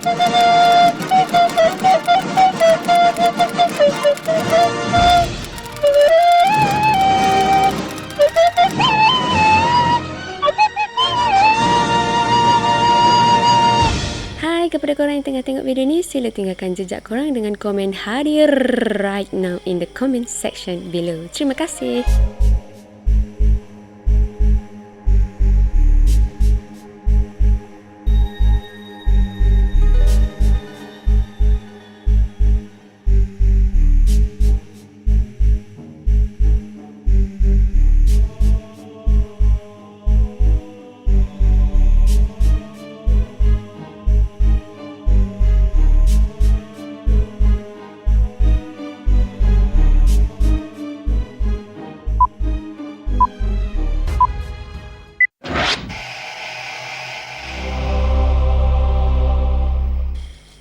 Hai kepada korang yang tengah tengok video ni, sila tinggalkan jejak korang dengan komen hadir right now in the comment section below. Terima kasih.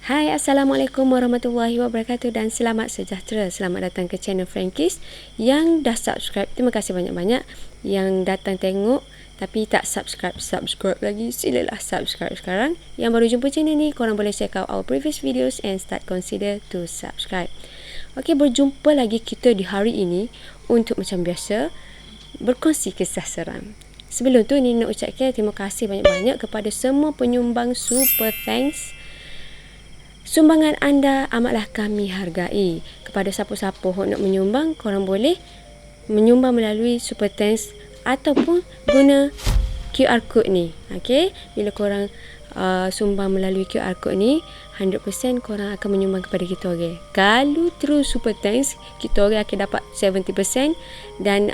Hai, Assalamualaikum warahmatullahi wabarakatuh dan selamat sejahtera. Selamat datang ke channel Frankis. Yang dah subscribe, terima kasih banyak-banyak. Yang datang tengok tapi tak subscribe lagi, silalah subscribe sekarang. Yang baru jumpa channel ni, korang boleh check out our previous videos and start consider to subscribe. Okey, berjumpa lagi kita di hari ini untuk macam biasa berkongsi kisah seram. Sebelum tu, ni nak ucapkan terima kasih banyak-banyak kepada semua penyumbang super thanks. Sumbangan anda amatlah kami hargai. Kepada siapa-siapa yang nak menyumbang, korang boleh menyumbang melalui super thanks ataupun guna QR code ni. Okay? Bila korang sumbang melalui QR code ni, 100% korang akan menyumbang kepada kita orang. Kalau terus super thanks, kita orang akan dapat 70% dan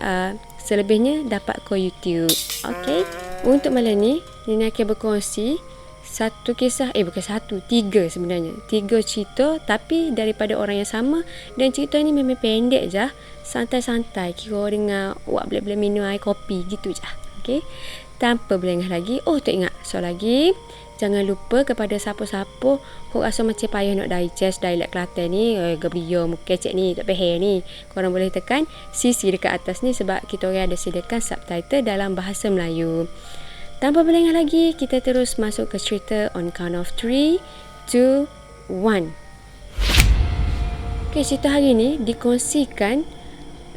selebihnya dapat ke YouTube. Okay? Untuk malam ni, Nina akan berkongsi satu kisah, bukan satu, tiga sebenarnya. Tiga cerita tapi daripada orang yang sama. Dan cerita ni memang pendek je, santai-santai. Kira dengar awak boleh minum air kopi gitu je. Okay? Tanpa berlengah lagi, tak ingat soal lagi. Jangan lupa kepada siapa-siapa yang rasa macam payah nak digest dialek Kelantan ni, gebria muka cik ni, tak faham ni, korang boleh tekan sisi dekat atas ni sebab kita orang ada sediakan subtitle dalam bahasa Melayu. Tanpa berlengah lagi, kita terus masuk ke cerita on count of 3, 2, 1. Okay, cerita hari ni dikongsikan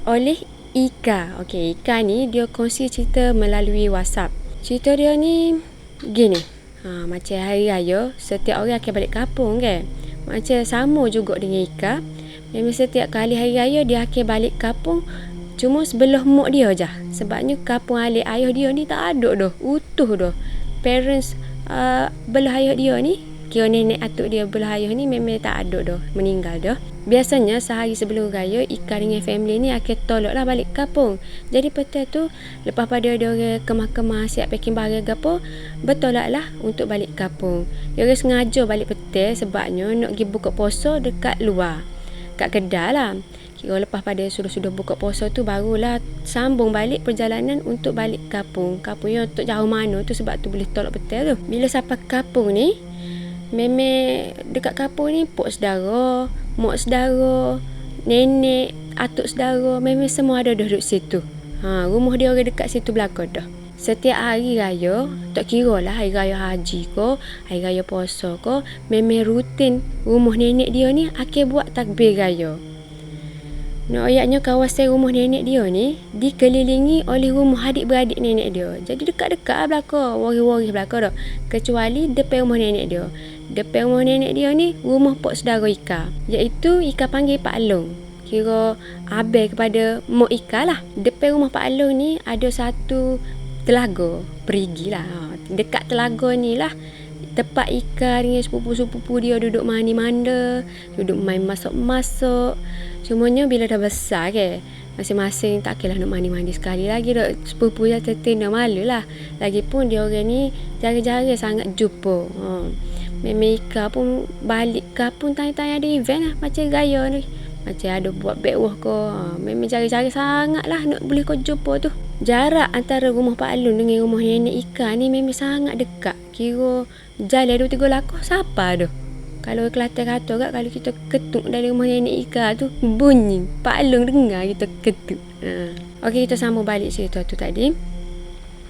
oleh Ika. Okay, Ika ni dia kongsi cerita melalui WhatsApp. Cerita dia ni gini. Macam hari raya, setiap orang akan balik kampung kan. Macam sama juga dengan Ika. Memang setiap kali hari raya dia akan balik kampung. Cuma sebelah mak dia je. Sebabnya kampung alik ayah dia ni tak ada dah. Utuh dah. Parents belah ayah dia ni, kira nenek atuk dia belah ayah ni memang tak ada dah. Meninggal dah. Biasanya sehari sebelum raya, Ika dengan family ni akan tolak lah balik kampung. Jadi petang tu, lepas pada dia orang kemah-kemah siap packing barang ke apa, bertolak lah untuk balik kampung. Dia orang sengaja balik petang sebabnya nak pergi buka puasa dekat luar. Kat kedai lah. Kira lepas pada sudah buka puasa tu, barulah sambung balik perjalanan untuk balik kampung. Kampungnya untuk jauh mana tu sebab tu boleh tolak petang tu. Bila sampai kampung ni, memang dekat kampung ni pok saudara, mak saudara, nenek, atuk saudara, memang semua ada duduk situ. Rumah dia orang dekat situ belakang dah. Setiap hari raya, tak kira lah hari raya haji ke, hari raya puasa ke, memang rutin rumah nenek dia ni akan buat takbir raya. Ayatnya kawasan rumah nenek dia ni dikelilingi oleh rumah adik-beradik nenek dia. Jadi dekat-dekat lah belakang, waris-waris belakang dah. Kecuali depan rumah nenek dia. Depan rumah nenek dia ni rumah pok saudara Ika, iaitu Ika panggil Pak Long. Kira abang kepada mak Ika lah. Depan rumah Pak Long ni ada satu telaga, perigi lah. Dekat telaga ni lah tempat Ika dengan sepupu-sepupu dia duduk mandi-manda, duduk main masak-masak. Cumanya bila dah besar ke, masing-masing tak kira nak mandi-mandi sekali lagi dah. Sepupu dia tertenda malu lah. Lagipun dia orang ni jarang-jarang sangat jumpa. Memang Ika pun balik kampung tanya-tanya ada event lah macam gaya ni. Macam ada buat bekwah ke. Memang jarang-jarang sangat lah nak boleh kau jumpa tu. Jarak antara rumah Pak Alun dengan rumah nenek Ika ni memang sangat dekat. Kira jalan 2-3 langkah siapa dah. Kalau Kelantan kata kat, kalau kita ketuk dari rumah nenek Ika tu, bunyi Pak Long dengar kita ketuk. Okey, kita sambung balik cerita tu tadi.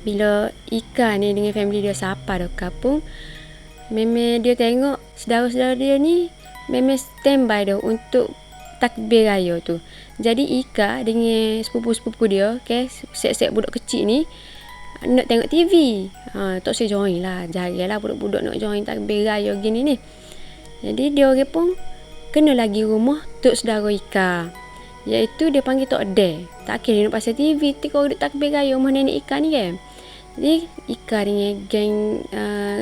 Bila Ika ni dengan family dia sapa dah kampung, Memang dia tengok saudara-saudara dia ni memang standby dah untuk takbir raya tu. Jadi Ika dengan sepupu-sepupu dia, set-set budak kecil ni nak tengok TV. Tak saya join lah. Jarilah budak-budak nak join takbir raya gini ni. Jadi dia orang pun kena lagi rumah tok saudara Ika. Iaitu dia panggil Tok De. Tak kira dia nak pasal TV. Tika duduk takbir raya rumah nenek Ika ni kan. Jadi Ika dengan geng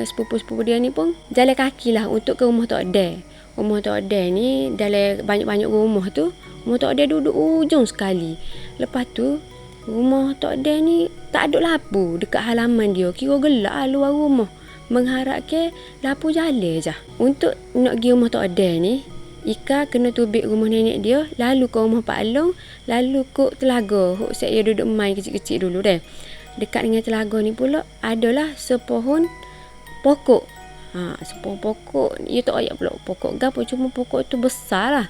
sepupu-sepupu dia ni pun jalan kaki lah untuk ke rumah Tok De. Rumah Tok De ni dalam banyak-banyak rumah tu, rumah Tok De duduk ujung sekali. Lepas tu rumah Tok De ni tak ada lampu dekat halaman dia. Kira gelap lah luar rumah. Mengharap ke lampu jalan je. Untuk nak pergi rumah Tok De ni, Ika kena tubik rumah nenek dia, lalu ke rumah Pak Long, lalu ke telaga. Hok saya duduk main kecil-kecil dulu deh. Dekat dengan telaga ni pula adalah sepohon pokok. Sepohon pokok, ia tak ayat pula pokok gapo, cuma pokok tu besar lah.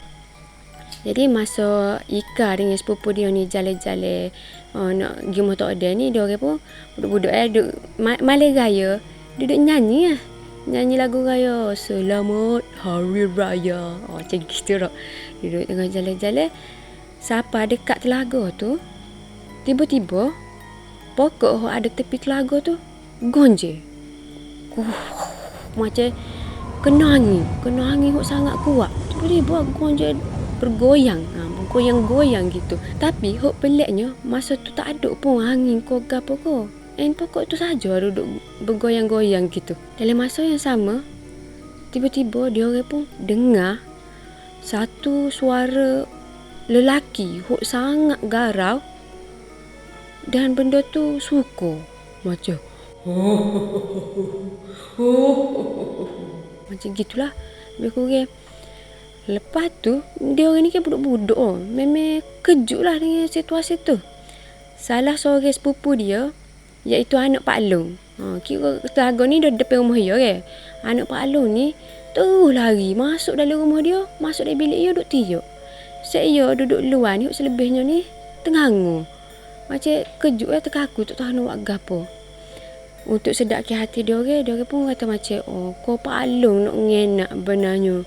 Jadi masa Ika dengan sepupu dia ni jalan-jalan nak pergi rumah Tok De ni, dia orang pun budak-budak duduk malam raya, duduk nyanyi lah. Nyanyi lagu raya, Selamat Hari Raya. Macam gitu tak. Duduk tengah jalan-jalan. Sampai dekat telaga tu, tiba-tiba pokok yang ada tepi telaga tu gonjeng. Macam kena angin yang sangat kuat. Tiba-tiba gonjeng bergoyang. Bergoyang-goyang gitu. Tapi hok peliknya masa tu tak ada pun angin ko gapo ko. Pokok tu saja duduk bergoyang-goyang gitu. Dalam masa yang sama, tiba-tiba dia orang pun dengar satu suara lelaki hok sangat garau. Dan benda tu suka. Macam macam gitulah. Lebih kurang. Lepas tu, dia orang ni kan budak-budak. Memang kejut lah dengan situasi tu. Salah seorang sepupu dia, iaitu anak Pak Long. Kira telaga ni dah depan rumah dia kan. Anak Pak Long ni terus lari masuk dalam rumah dia, masuk dalam bilik dia duduk tiup. Saya duduk luar ni, selebihnya ni tengangu. Macam kejut lah, terkaku tak tahu nak buat gapo. Untuk sedapkan hati dia orang pun kata macam, kau Pak Long nak ngenak benarnya.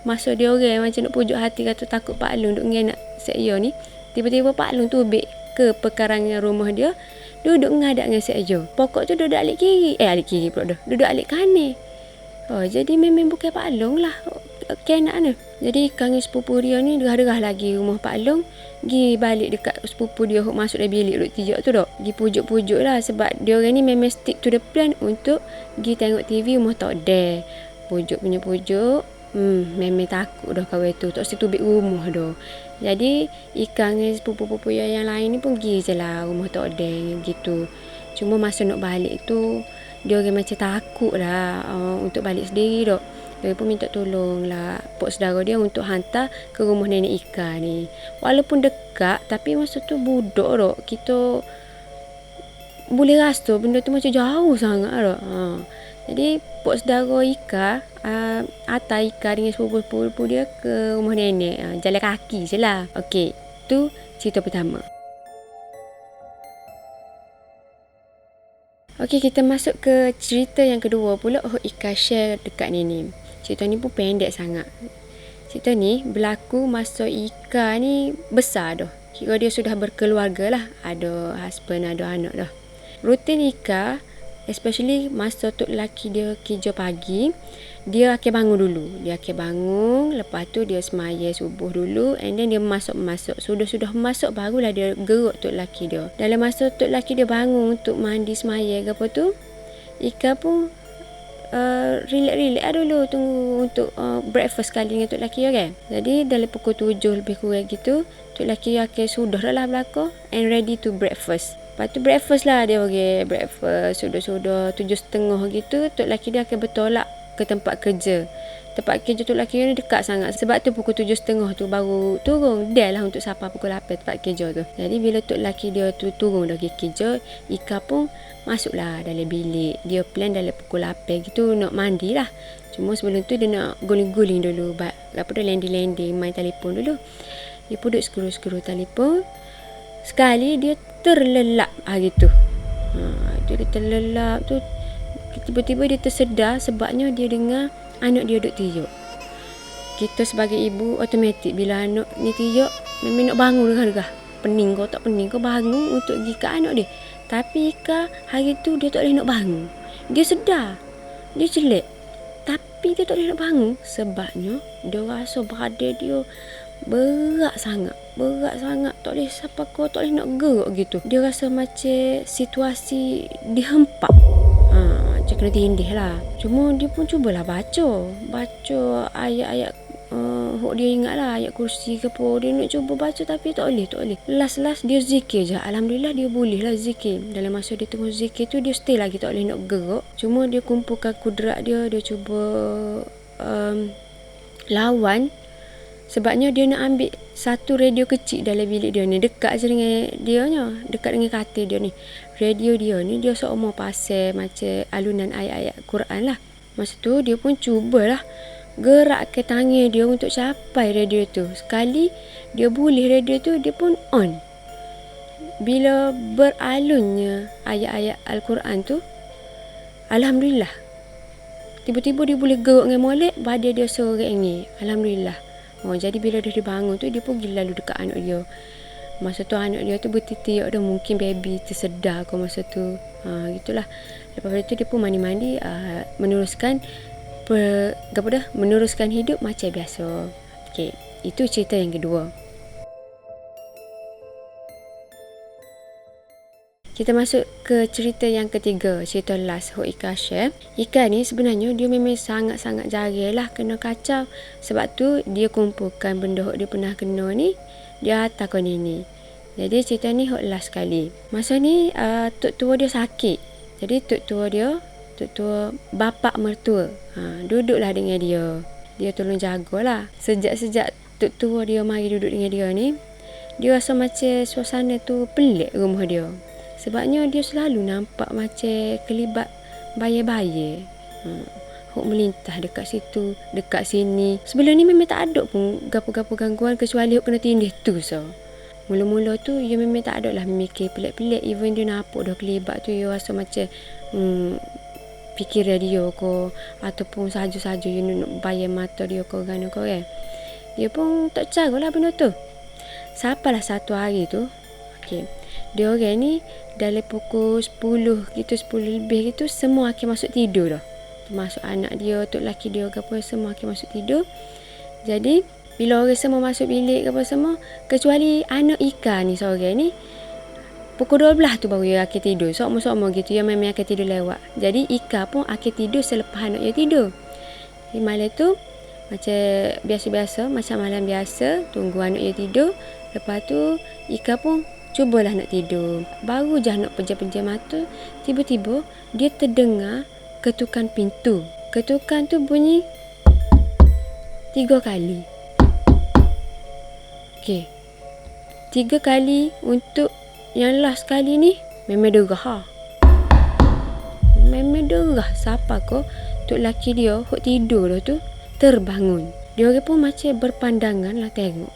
Masa dia orang macam nak pujuk hati kata takut Pak Long duk ngenak saya ni, tiba-tiba Pak Long tubik ke pekarangan rumah dia, duduk ngadak dengan saya. Pokok tu duduk alik kiri. Alik kiri pula dah. Duduk alik kanan. Jadi memang bukan Pak Long lah kenak ni. Jadi kangen sepupu dia ni derah-derah lagi rumah Pak Long. Gi balik dekat sepupu dia masuk dalam bilik duduk tijak tu dok. Gi pujuk-pujuk lah sebab dia orang ni memang stick to the plan untuk gi tengok TV rumah Tok De. Pujuk punya pujuk. Memang takut dah kawan tu. Tak situ tubik rumah dah. Jadi Ika dengan sepupu-pupu yang lain ni pun pergi je lah rumah Tok De gitu. Cuma masa nak balik tu dia orang macam takut lah untuk balik sendiri dok. Dia pun minta tolong lah pok saudara dia untuk hantar ke rumah nenek Ika ni. Walaupun dekat, tapi masa tu budak dok. Kita boleh rasa benda tu macam jauh sangat dok. Jadi pok saudara Ika hantar Ika dengan sepupu-sepupu dia ke rumah nenek. Jalan kaki je lah. Okey, tu cerita pertama. Okey, kita masuk ke cerita yang kedua pula. Ika share dekat nenek. Cerita ni pun pendek sangat. Cerita ni berlaku masa Ika ni besar dah. Kira dia sudah berkeluarga lah. Ada husband, ada anak dah. Rutin Ika, especially masa tok lelaki dia kerja pagi, dia akan bangun dulu. Dia akan bangun, lepas tu dia semaya subuh dulu, and then dia masuk. Sudah masuk barulah dia geruk tok lelaki dia. Dalam masa tok lelaki dia bangun untuk mandi semaya ke apa tu, Ika pun relax dulu tunggu untuk breakfast kali dengan tok lelaki dia kan. Jadi dalam pukul 7 lebih kurang gitu, tok lelaki dia akan sudah dah lah belakang and ready to breakfast. Lepas tu breakfast lah dia bagi breakfast. Sudah 7:30 gitu, tok lelaki dia akan bertolak ke tempat kerja. Tempat kerja tok lelaki dia ni dekat sangat. Sebab tu pukul 7:30 tu baru turun. Dah lah untuk sampai pukul 8 tempat kerja tu. Jadi bila tok lelaki dia tu turun dah pergi kerja, Ika pun masuklah dalam bilik. Dia plan dalam pukul 8 gitu nak mandi lah. Cuma sebelum tu dia nak guling-guling dulu. Apa tu, landing-landing, main telefon dulu. Dia pun duduk scroll telefon. Sekali dia terlelap hari tu. Dia terlelap tu. Tiba-tiba dia tersedar sebabnya dia dengar anak dia duk tiup. Kita sebagai ibu automatik bila anak ni tiup, memang nak bangun dengar-dengar. Pening kau tak pening kau bangun untuk pergi ke anak dia. Tapi Ika hari tu dia tak boleh nak bangun. Dia sedar. Dia celik. Tapi dia tak boleh nak bangun. Sebabnya dia rasa badan dia berat sangat. Tak boleh siapa kau tak boleh nak gerak gitu. Dia rasa macam situasi dihempak. Macam kena tindih lah. Cuma dia pun cubalah baca ayat-ayat hok dia ingat lah ayat kursi ke apa. Dia nak cuba baca tapi tak boleh. Last dia zikir je. Alhamdulillah dia boleh lah zikir. Dalam masa dia tengah zikir tu dia stay lagi tak boleh nak gerak. Cuma dia kumpulkan kudrat dia cuba lawan. Sebabnya dia nak ambil satu radio kecil dalam bilik dia ni. Dekat je dengan dia ni. Dekat dengan katil dia ni. Radio dia ni dia seumur pasal macam alunan ayat-ayat Quran lah. Masa tu dia pun cubalah gerak ke tangan dia untuk capai radio tu. Sekali dia boleh radio tu, dia pun on. Bila beralunnya ayat-ayat Al-Quran tu, Alhamdulillah. Tiba-tiba dia boleh gerak dengan molek, badan dia sereng. Alhamdulillah. Jadi bila dia bangun tu, dia pergi lalu dekat anak dia. Masa tu anak dia tu bertitik dah, mungkin baby tersedar kau masa tu. Gitulah. Lepas tu dia pun mandi-mandi, meneruskan hidup macam biasa. Okey, itu cerita yang kedua. Kita masuk ke cerita yang ketiga, cerita last hok Ika share. Ika ni sebenarnya dia memang sangat-sangat jarang lah kena kacau. Sebab tu dia kumpulkan benda hok dia pernah kena ni, dia hantar kau ni. Jadi cerita ni hok last kali. Masa ni tok tua dia sakit. Jadi tok tua bapa mertua duduklah dengan dia. Dia tolong jagalah. Sejak tok tua dia mari duduk dengan dia ni, dia rasa macam suasana tu pelik rumah dia. Sebabnya dia selalu nampak macam kelibat bayi-bayi. Hok melintah dekat situ, dekat sini. Sebelum ni memang tak ada pun gapo-gapo gangguan kecuali hok kena tindih tu so. Mula-mula tu dia memang tak ada lah mikir pelik-pelik. Even dia nampak dah kelibat tu, dia rasa macam fikir radio ko ataupun saja-saja dia nak bayar mata dia ko kan. Dia pun tak caralah benda tu. Sampailah satu hari tu, okey, dia orang ni dalam pukul 10 gitu, 10 lebih gitu, semua akan masuk tidur dah. Termasuk anak dia, tok laki dia ke apa, semua akan masuk tidur. Jadi bila orang semua masuk bilik ke apa semua, kecuali anak Ika ni seorang ni, pukul 12 tu baru dia akan tidur. Sama-sama gitu, dia memang akan tidur lewat. Jadi Ika pun akan tidur selepas anak dia tidur. Di malam tu macam biasa-biasa, macam malam biasa, tunggu anak dia tidur. Lepas tu Ika pun cubalah nak tidur. Baru je nak pejam-pejam mata, tiba-tiba dia terdengar ketukan pintu. Ketukan tu bunyi 3 kali. Okey. 3 kali. Untuk yang last kali ni memang derah. Memang derah. Siapa ko tok laki dia hok tidur dah tu terbangun. Dia orang pun macam berpandangan lah tengok.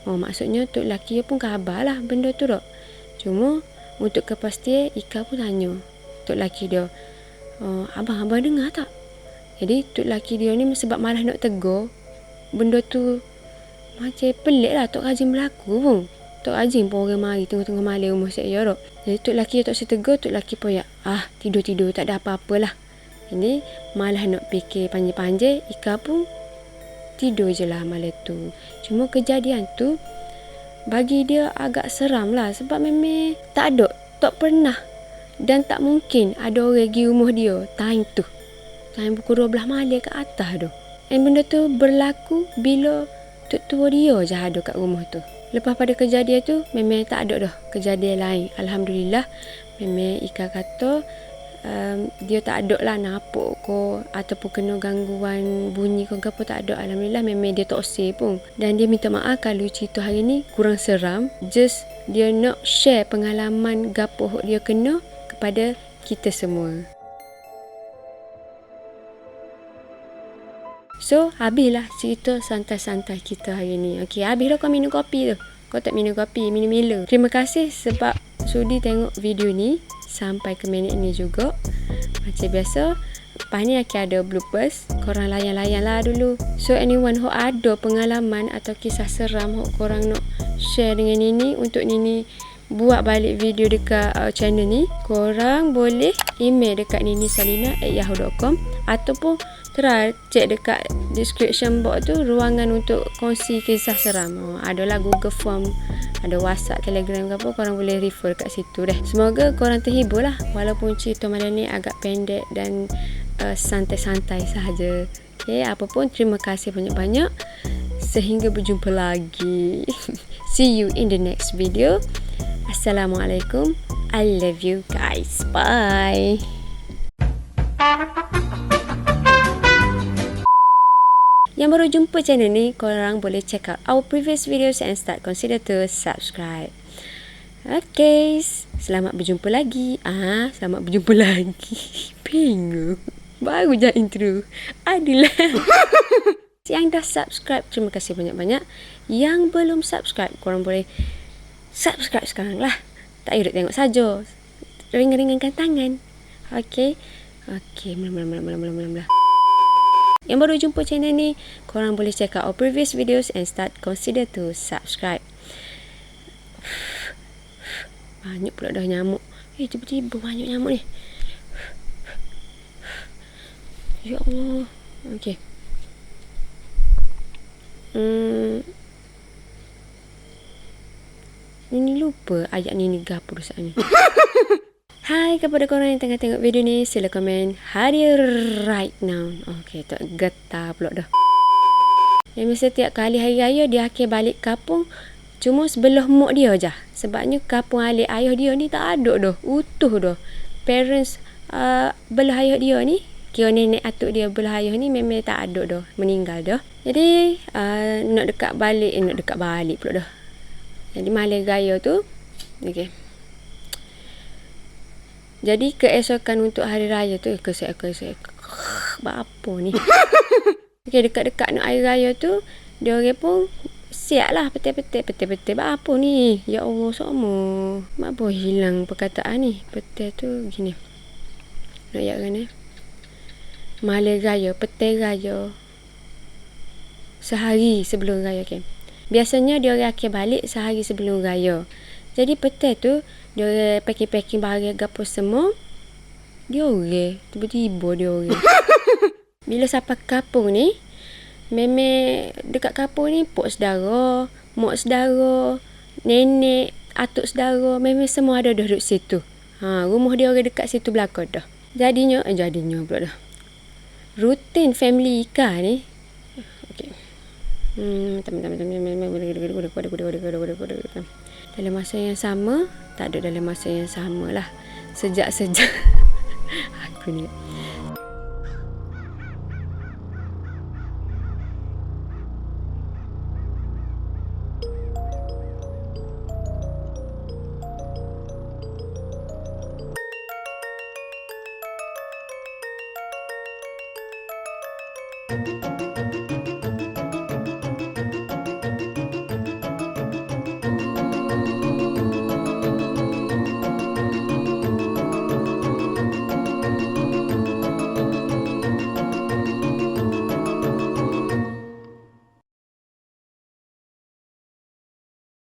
Maksudnya tok laki dia pun khabar lah benda tu tak. Cuma untuk kepastian Ika pun tanya tok laki dia, abang dengar tak? Jadi tok laki dia ni sebab malah nak tegur, benda tu macam pelik lah, tak rajin berlaku pun. Tak rajin pun orang mari tengah-tengah malam rumah saya tak. Jadi tok laki dia tak setegur, tok laki pun tidur-tidur tak ada apa-apalah. Jadi malah nak fikir panjang-panjang, Ika pun tidur je lah malam tu. Cuma kejadian tu bagi dia agak seram lah. Sebab memang tak pernah dan tak mungkin ada orang pergi rumah dia time tu. Time pukul 12 malam ke atas tu. Dan benda tu berlaku bila tok tua dia je ada kat rumah tu. Lepas pada kejadian tu memang tak ada dah kejadian lain. Alhamdulillah. Memang Ika kata dia tak ada lah nampak ko ataupun kena gangguan bunyi ko apa, tak ada. Alhamdulillah memang dia tak osir pun. Dan dia minta maaf kalau cerita hari ni kurang seram. Just dia nak share pengalaman gapo dia kena kepada kita semua. So habislah cerita santai-santai kita hari ni. Okey, habislah kau minum kopi tu. Kau tak minum kopi, minum Milo. Terima kasih sebab sudi tengok video ni sampai ke minit ni juga. Macam Macam biasa, lepas ni akan ada bloopers. Korang layan-layan lah dulu. So anyone who ada pengalaman atau kisah seram who korang nak share dengan Nini, untuk Nini buat balik video dekat channel ni, korang boleh email dekat ninisalina@yahoo.com ataupun try check dekat description box tu ruangan untuk kongsi kisah seram. Adalah Google Form, ada WhatsApp, Telegram ke apa, korang boleh refer kat situ deh. Semoga korang terhibur lah, walaupun cerita malam ni agak pendek dan santai-santai sahaja. Okay, apa pun terima kasih banyak-banyak. Sehingga berjumpa lagi. See you in the next video. Assalamualaikum. I love you guys. Bye. Yang baru jumpa channel ni, korang boleh check out our previous videos and consider to subscribe. Okay, selamat berjumpa lagi. Selamat berjumpa lagi. Bingung. Baru je intro. Adalah. Yang dah subscribe, terima kasih banyak-banyak. Yang belum subscribe, korang boleh subscribe sekarang lah. Tak payah tengok saja. Ringan-ringankan tangan. Okay. Mula. Yang baru jumpa channel ni, korang boleh check out our previous videos and consider to subscribe. Banyak pula dah nyamuk. Tiba-tiba banyak nyamuk ni. Ya Allah. Okay. Nini lupa ayat Nini gapur saat ni. Hai kepada korang yang tengah tengok video ni, sila komen hadir right now. Okay, tak getar pula dah. Yang setiap kali hari raya dia akan balik kampung, cuma sebelah mak dia je. Sebabnya kampung alik ayah dia ni tak ada dah, utuh dah. Parents belah ayah dia ni, kira nenek atuk dia belah ayah ni memang tak ada dah, meninggal dah. Jadi nak dekat balik pula dah. Jadi malam raya tu, okey. Jadi keesokan untuk hari raya tu, kesek. Apa ni? Okey, dekat-dekat nak hari raya tu, dia orang pun siap lah peti-peti. Apa ni? Ya Allah, sama. Apa hilang perkataan ni? Peti tu gini. Nak ayat kan ni? Malam raya, peti raya. Sehari sebelum raya, okay. Biasanya dia orang akan balik sehari sebelum raya. Jadi peti tu, dia orang packing barang gapo semua. Dia orang tiba-tiba dia orang. Bila sampai kampung ni, memang dekat kampung ni pok saudara, mak saudara, nenek, atuk saudara, memang semua ada duduk situ. Rumah dia orang dekat situ belakang dah. Jadinya pula dah. Rutin family Ika ni. Okey. Dalam masa yang sama, tak ada dalam masa yang sama lah. Sejak aku ni.